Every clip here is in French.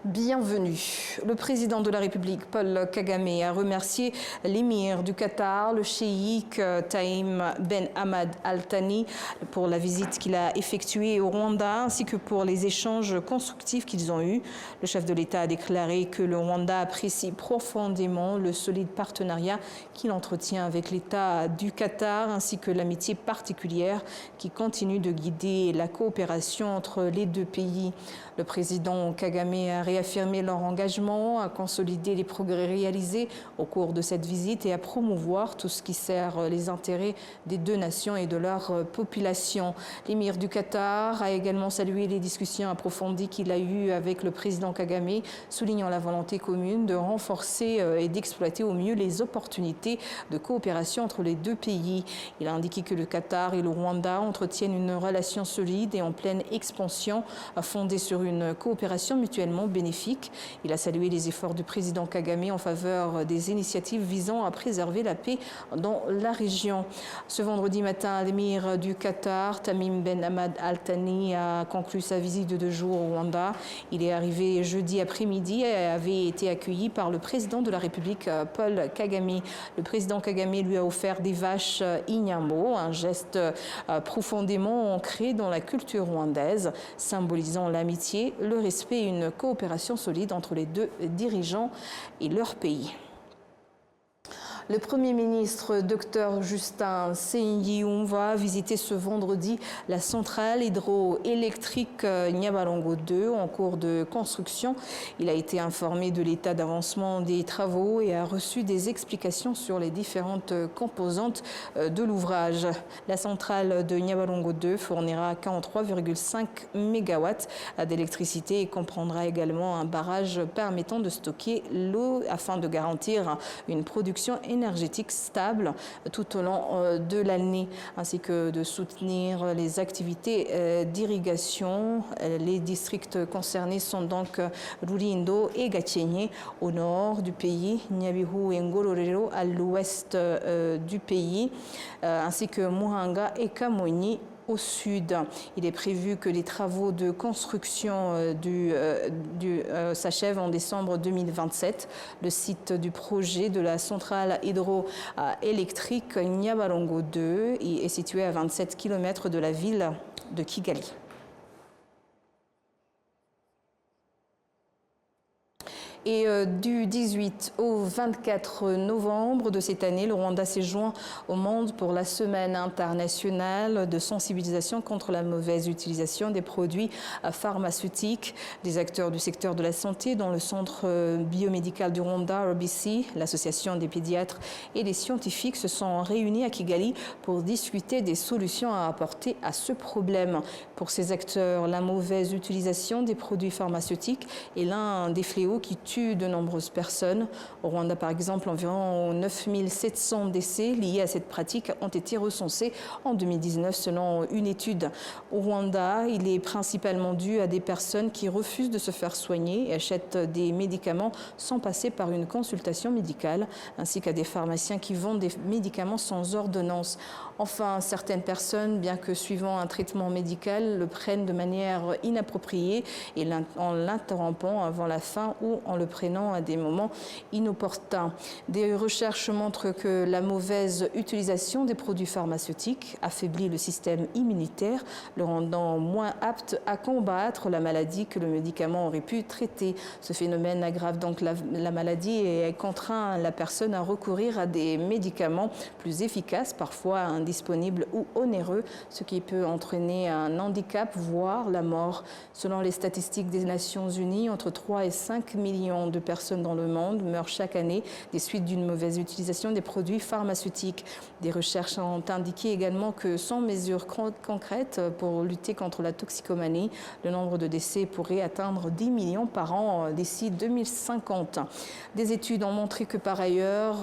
Bienvenue. Le président de la République, Paul Kagame, a remercié l'émir du Qatar, le cheikh Tamim Ben Hamad Al Thani, pour la visite qu'il a effectuée au Rwanda, ainsi que pour les échanges constructifs qu'ils ont eus. Le chef de l'État a déclaré que le Rwanda apprécie profondément le solide partenariat qu'il entretient avec l'État du Qatar, ainsi que l'amitié particulière qui continue de guider la coopération entre les deux pays. Le président Kagame a réaffirmé leur engagement à consolider les progrès réalisés au cours de cette visite et à promouvoir tout ce qui sert les intérêts des deux nations et de leur population. L'émir du Qatar a également salué les discussions approfondies qu'il a eues avec le président Kagame, soulignant la volonté commune de renforcer et d'exploiter au mieux les opportunités de coopération entre les deux pays. Il a indiqué que le Qatar et le Rwanda entretiennent une relation solide et en pleine expansion, fondée sur une coopération mutuellement bénéfique. Il a salué les efforts du président Kagame en faveur des initiatives visant à préserver la paix dans la région. Ce vendredi matin, l'émir du Qatar, Tamim Ben Hamad Al Thani, a conclu sa visite de 2 jours au Rwanda. Il est arrivé jeudi après-midi et avait été accueilli par le président de la République, Paul Kagame. Le président Kagame lui a offert des vaches inyambo, un geste profondément ancré dans la culture rwandaise, symbolisant l'amitié, le respect et une coopération solide entre les deux dirigeants et leur pays. Le Premier ministre, Dr Justin Nsengiyumva, va visiter ce vendredi la centrale hydroélectrique Nyabarongo 2 en cours de construction. Il a été informé de l'état d'avancement des travaux et a reçu des explications sur les différentes composantes de l'ouvrage. La centrale de Nyabarongo 2 fournira 43,5 MW d'électricité et comprendra également un barrage permettant de stocker l'eau afin de garantir une production énergétique stable tout au long de l'année, ainsi que de soutenir les activités d'irrigation. Les districts concernés sont donc Rulindo et Gakenke au nord du pays, Nyabihu et Ngororero à l'ouest du pays, ainsi que Muhanga et Kamonyi au sud. Il est prévu que les travaux de construction s'achèvent en décembre 2027. Le site du projet de la centrale hydroélectrique Nyabarongo 2 est situé à 27 km de la ville de Kigali. Et du 18 au 24 novembre de cette année, le Rwanda s'est joint au monde pour la semaine internationale de sensibilisation contre la mauvaise utilisation des produits pharmaceutiques. Des acteurs du secteur de la santé, dont le Centre biomédical du Rwanda, RBC, l'Association des pédiatres et des scientifiques, se sont réunis à Kigali pour discuter des solutions à apporter à ce problème. Pour ces acteurs, la mauvaise utilisation des produits pharmaceutiques est l'un des fléaux qui tue de nombreuses personnes. Au Rwanda, par exemple, environ 9700 décès liés à cette pratique ont été recensés en 2019 selon une étude. Au Rwanda, il est principalement dû à des personnes qui refusent de se faire soigner et achètent des médicaments sans passer par une consultation médicale, ainsi qu'à des pharmaciens qui vendent des médicaments sans ordonnance. Enfin, certaines personnes, bien que suivant un traitement médical, le prennent de manière inappropriée et en l'interrompant avant la fin ou en le prenant à des moments inopportuns. Des recherches montrent que la mauvaise utilisation des produits pharmaceutiques affaiblit le système immunitaire, le rendant moins apte à combattre la maladie que le médicament aurait pu traiter. Ce phénomène aggrave donc la maladie et contraint la personne à recourir à des médicaments plus efficaces, parfois indisponibles ou onéreux, ce qui peut entraîner un handicap, voire la mort. Selon les statistiques des Nations Unies, entre 3 et 5 millions de personnes dans le monde meurent chaque année des suites d'une mauvaise utilisation des produits pharmaceutiques. Des recherches ont indiqué également que sans mesures concrètes pour lutter contre la toxicomanie, le nombre de décès pourrait atteindre 10 millions par an d'ici 2050. Des études ont montré que par ailleurs,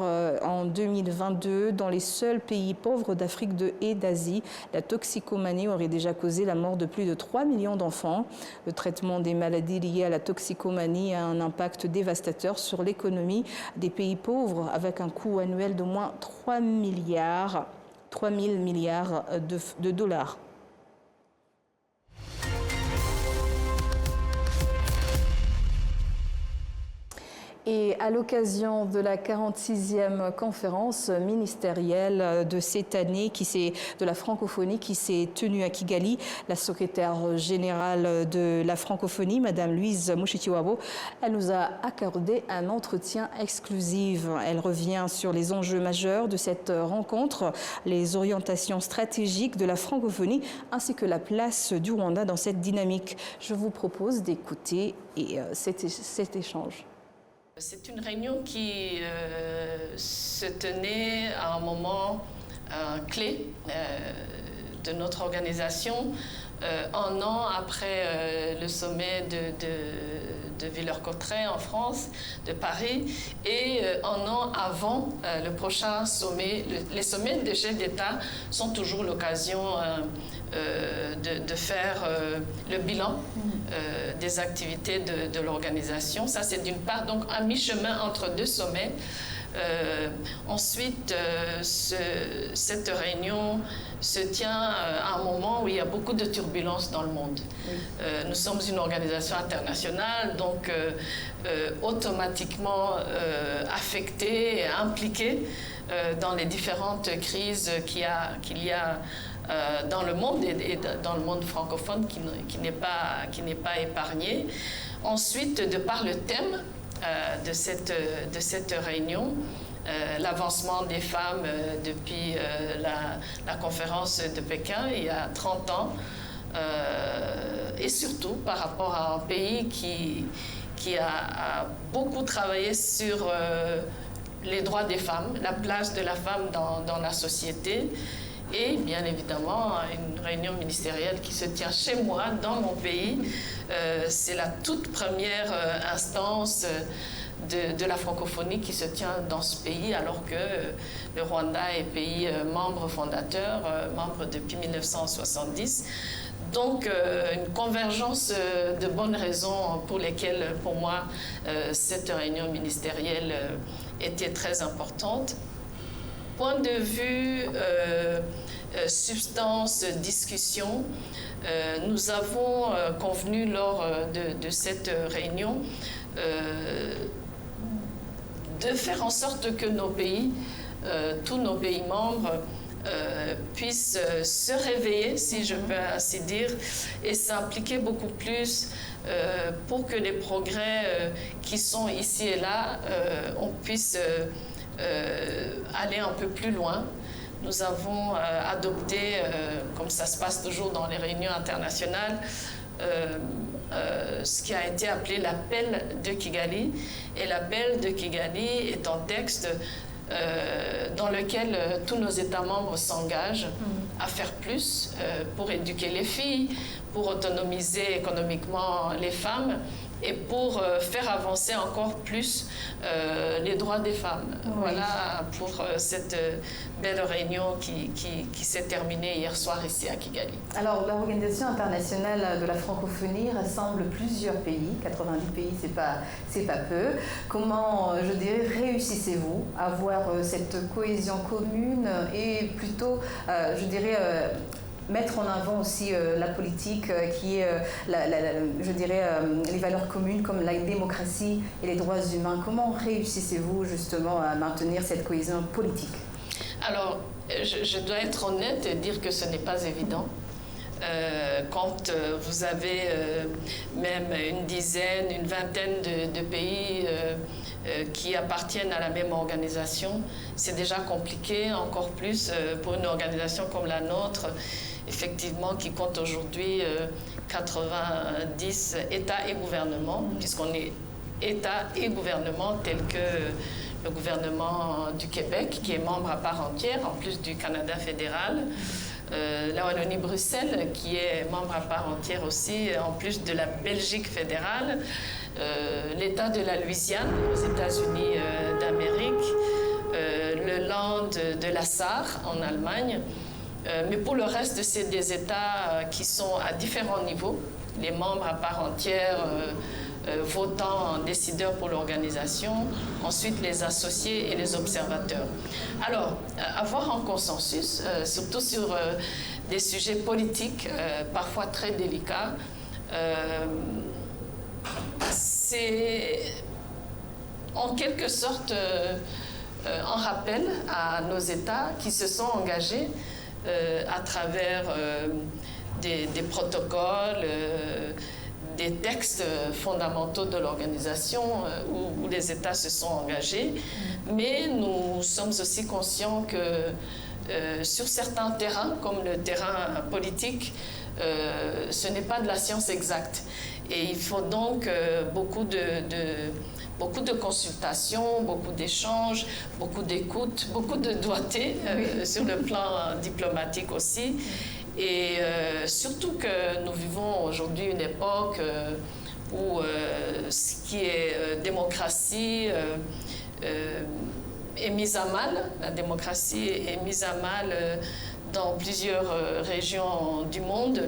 en 2022, dans les seuls pays pauvres d'Afrique et d'Asie, la toxicomanie aurait déjà causé la mort de plus de 3 millions d'enfants. Le traitement des maladies liées à la toxicomanie a un impact dévastateur sur l'économie des pays pauvres, avec un coût annuel de moins 3 000 milliards de dollars. Et à l'occasion de la 46e conférence ministérielle de cette année de la francophonie qui s'est tenue à Kigali, la secrétaire générale de la francophonie, Madame Louise Mushikiwabo, elle nous a accordé un entretien exclusif. Elle revient sur les enjeux majeurs de cette rencontre, les orientations stratégiques de la francophonie ainsi que la place du Rwanda dans cette dynamique. Je vous propose d'écouter cet échange. C'est une réunion qui se tenait à un moment clé de notre organisation, un an après le sommet de Villers-Cotterêts en France, de Paris, et un an avant le prochain sommet. Les sommets des chefs d'État sont toujours l'occasion de faire le bilan des activités de l'organisation. Ça, c'est d'une part donc un mi-chemin entre deux sommets. Ensuite, cette réunion se tient à un moment où il y a beaucoup de turbulences dans le monde. Oui. Nous sommes une organisation internationale, donc automatiquement affectée et impliquée dans les différentes crises qu'il y a dans le monde et dans le monde francophone qui n'est pas épargné. Ensuite, de par le thème de cette réunion, l'avancement des femmes depuis la conférence de Pékin il y a 30 ans, et surtout par rapport à un pays qui a beaucoup travaillé sur les droits des femmes, la place de la femme dans la société. Et bien évidemment, une réunion ministérielle qui se tient chez moi, dans mon pays. C'est la toute première instance de la francophonie qui se tient dans ce pays, alors que le Rwanda est pays membre fondateur, membre depuis 1970. Donc, une convergence de bonnes raisons pour lesquelles, pour moi, cette réunion ministérielle était très importante. Point de vue substance, discussion, nous avons convenu lors de cette réunion de faire en sorte que nos pays, tous nos pays membres, puissent se réveiller, si je peux ainsi dire, et s'impliquer beaucoup plus pour que les progrès qui sont ici et là, on puisse aller un peu plus loin. Nous avons adopté, comme ça se passe toujours dans les réunions internationales, ce qui a été appelé l'appel de Kigali. Et l'appel de Kigali est un texte dans lequel tous nos États membres s'engagent à faire plus pour éduquer les filles, pour autonomiser économiquement les femmes et pour faire avancer encore plus les droits des femmes. Oui. Voilà pour cette belle réunion qui s'est terminée hier soir ici à Kigali. Alors, l'Organisation internationale de la francophonie rassemble plusieurs pays, 90 pays, c'est pas peu. Comment, je dirais, réussissez-vous à avoir cette cohésion commune et plutôt, je dirais, mettre en avant aussi la politique qui est, je dirais, les valeurs communes comme la démocratie et les droits humains. Comment réussissez-vous justement à maintenir cette cohésion politique? Alors, je dois être honnête et dire que ce n'est pas évident. Quand vous avez même une dizaine, une vingtaine de pays qui appartiennent à la même organisation, c'est déjà compliqué, encore plus pour une organisation comme la nôtre, effectivement, qui compte aujourd'hui 90 États et gouvernements, puisqu'on est État et gouvernement tel que le gouvernement du Québec, qui est membre à part entière, en plus du Canada fédéral, la Wallonie-Bruxelles, qui est membre à part entière aussi, en plus de la Belgique fédérale, l'État de la Louisiane aux États-Unis d'Amérique, le Land de la Sarre en Allemagne. Mais pour le reste, c'est des États qui sont à différents niveaux, les membres à part entière, votants, décideurs pour l'organisation, ensuite les associés et les observateurs. Alors, avoir un consensus, surtout sur des sujets politiques, parfois très délicats, en quelque sorte un rappel à nos États qui se sont engagés à travers des protocoles, des textes fondamentaux de l'organisation où les États se sont engagés. Mais nous sommes aussi conscients que sur certains terrains, comme le terrain politique, ce n'est pas de la science exacte. Et il faut donc beaucoup de consultations, beaucoup d'échanges, beaucoup d'écoute, beaucoup de doigté sur le plan diplomatique aussi. Et surtout que nous vivons aujourd'hui une époque où ce qui est démocratie est mise à mal. La démocratie est mise à mal dans plusieurs régions du monde.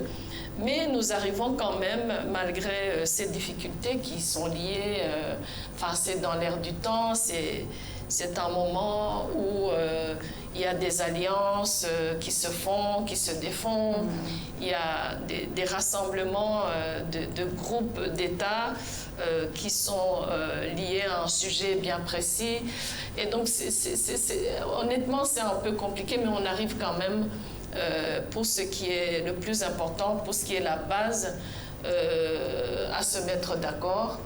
Mais nous arrivons quand même, malgré ces difficultés qui sont liées, enfin c'est dans l'air du temps, c'est un moment où il y a des alliances qui se font, qui se défont, il y a des rassemblements de groupes d'États qui sont liés à un sujet bien précis. Et donc honnêtement c'est un peu compliqué, mais on arrive quand même pour ce qui est le plus important, pour ce qui est la base, à se mettre d'accord.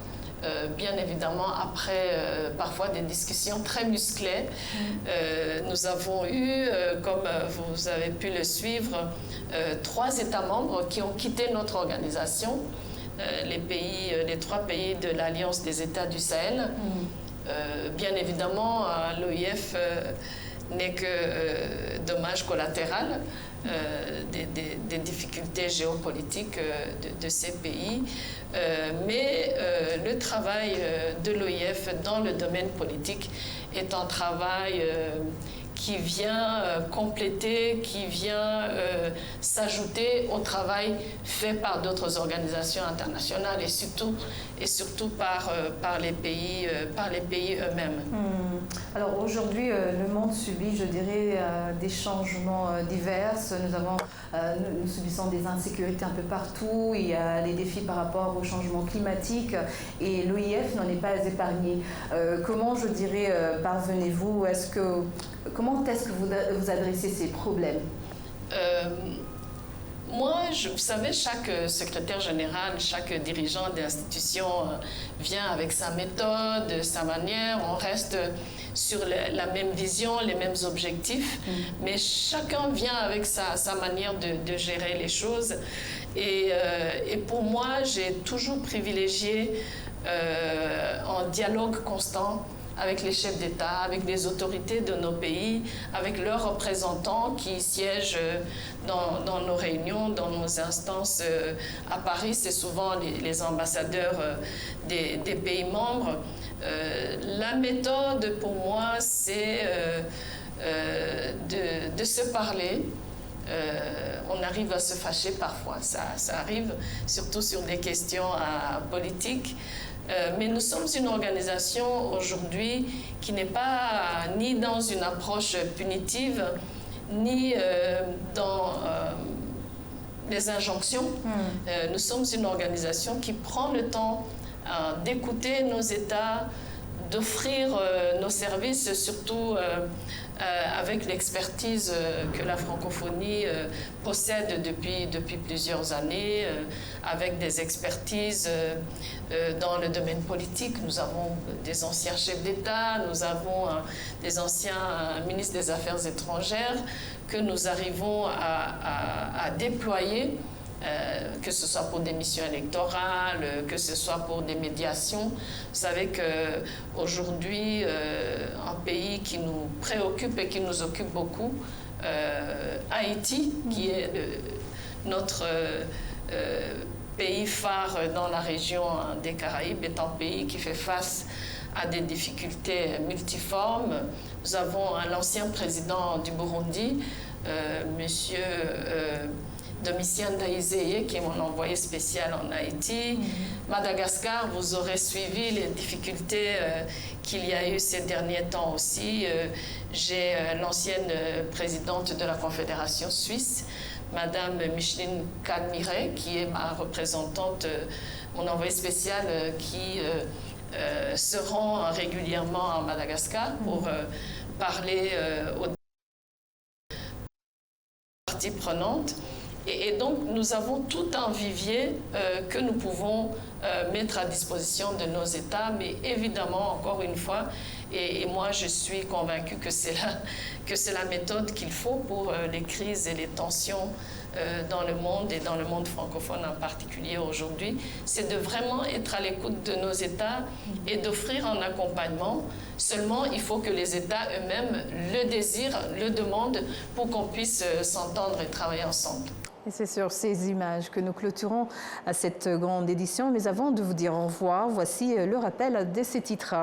Bien évidemment, après parfois des discussions très musclées, nous avons eu, comme vous avez pu le suivre, 3 États membres qui ont quitté notre organisation, les 3 pays de l'Alliance des États du Sahel. Bien évidemment, l'OIF n'est que dommage collatéral des difficultés géopolitiques de ces pays. Mais le travail de l'OIF dans le domaine politique est un travail qui vient compléter, qui vient s'ajouter au travail fait par d'autres organisations internationales et surtout par les pays eux-mêmes. Alors aujourd'hui, le monde subit, je dirais, des changements divers. Nous subissons des insécurités un peu partout. Il y a les défis par rapport au changement climatique et l'OIF n'en est pas épargné. Comment, je dirais, parvenez-vous? Comment est-ce que vous adressez ces problèmes? Moi, vous savez, chaque secrétaire général, chaque dirigeant d'institution vient avec sa méthode, sa manière. On reste sur la même vision, les mêmes objectifs, mais chacun vient avec sa manière de gérer les choses. Et pour moi, j'ai toujours privilégié un dialogue constant avec les chefs d'État, avec les autorités de nos pays, avec leurs représentants qui siègent dans nos réunions, dans nos instances à Paris. C'est souvent les ambassadeurs des pays membres. La méthode pour moi, c'est de se parler. On arrive à se fâcher parfois, ça arrive, surtout sur des questions politiques. Mais nous sommes une organisation aujourd'hui qui n'est pas ni dans une approche punitive, ni dans les injonctions. Nous sommes une organisation qui prend le temps d'écouter nos États, d'offrir nos services, surtout avec l'expertise que la francophonie possède depuis plusieurs années, avec des expertises dans le domaine politique. Nous avons des anciens chefs d'État, nous avons des anciens ministres des Affaires étrangères que nous arrivons à déployer, que ce soit pour des missions électorales, que ce soit pour des médiations. Vous savez qu'aujourd'hui, un pays qui nous préoccupe et qui nous occupe beaucoup, Haïti, qui est notre pays phare dans la région des Caraïbes, est un pays qui fait face à des difficultés multiformes. Nous avons l'ancien président du Burundi, monsieur Domitien Ndayizeye, qui est mon envoyé spécial en Haïti. Madagascar, vous aurez suivi les difficultés qu'il y a eu ces derniers temps aussi. J'ai l'ancienne présidente de la Confédération suisse, Madame Micheline Calmiret, qui est ma représentante, mon envoyé spécial, qui se rend régulièrement à Madagascar pour parler aux parties prenantes. Et donc, nous avons tout un vivier que nous pouvons mettre à disposition de nos États, mais évidemment, encore une fois, et moi je suis convaincue que c'est la méthode qu'il faut pour les crises et les tensions dans le monde et dans le monde francophone en particulier aujourd'hui, c'est de vraiment être à l'écoute de nos États et d'offrir un accompagnement. Seulement, il faut que les États eux-mêmes le désirent, le demandent pour qu'on puisse s'entendre et travailler ensemble. Et c'est sur ces images que nous clôturons cette grande édition. Mais avant de vous dire au revoir, voici le rappel de ces titres.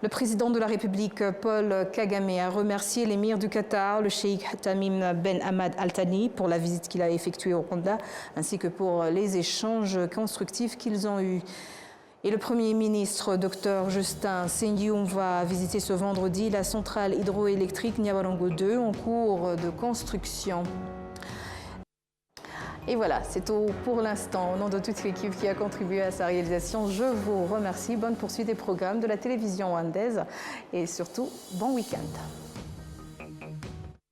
Le président de la République, Paul Kagame, a remercié l'émir du Qatar, le cheikh Tamim Ben Hamad Al Thani, pour la visite qu'il a effectuée au Rwanda, ainsi que pour les échanges constructifs qu'ils ont eus. Et le Premier ministre, Dr Justin Sengyum, va visiter ce vendredi la centrale hydroélectrique Nyabarongo 2 en cours de construction. Et voilà, c'est tout pour l'instant. Au nom de toute l'équipe qui a contribué à sa réalisation, je vous remercie. Bonne poursuite des programmes de la télévision rwandaise et surtout, bon week-end.